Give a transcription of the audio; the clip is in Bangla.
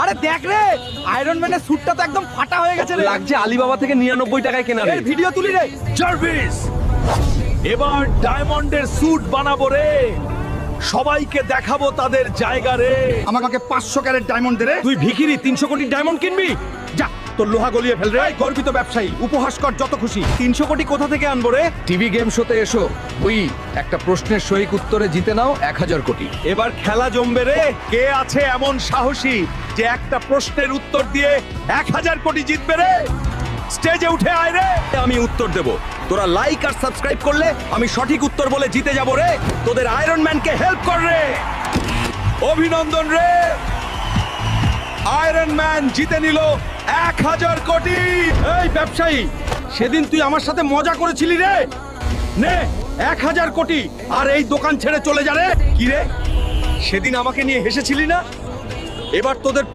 আরে দেখ রে, আয়রন ম্যানের স্যুটটা তো একদম ফাটা হয়ে গেছে রে। লাগছে আলিবাবা থেকে 99 টাকায় কেনা রে। এর ভিডিও তুলি রে। জার্ভিস, এবার ডায়মন্ডের স্যুট বানাবো রে, সবাইকে দেখাবো তাদের জায়গা রে। আমাকে 500 ক্যারেট ডায়মন্ড দে রে। তুই ভিখিরি 300 কোটি ডায়মন্ড কিনবি? যা, তোর লোহা গলিয়ে ফেল রে। এই গর্বিত ব্যবসায়ী, উপহাস কর যত খুশি। 300 কোটি কোথা থেকে আনবো রে? টিভি গেম শোতে এসো, ওই একটা প্রশ্নের সঠিক উত্তরে জিতে নাও 1000 কোটি। এবার খেলা জমবে রে। কে আছে এমন সাহসী যে একটা প্রশ্নের উত্তর দিয়ে 1000 কোটি জিতবে রে? স্টেজে উঠে আয় রে। আমি উত্তর দেব, তোরা লাইক আর সাবস্ক্রাইব করলে আমি সঠিক উত্তর বলে জিতে যাব রে। তোদের আয়রন ম্যানকে হেল্প কর রে। অভিনন্দন রে, আয়রন ম্যান জিতে নিল 1000 কোটি। এই ব্যবসায়ী, সেদিন তুই আমার সাথে মজা করেছিলি রে। নে 1000 কোটি আর এই দোকান ছেড়ে চলে যা রে। কি রে, সেদিন আমাকে নিয়ে হেসেছিলি না? এবার তোদের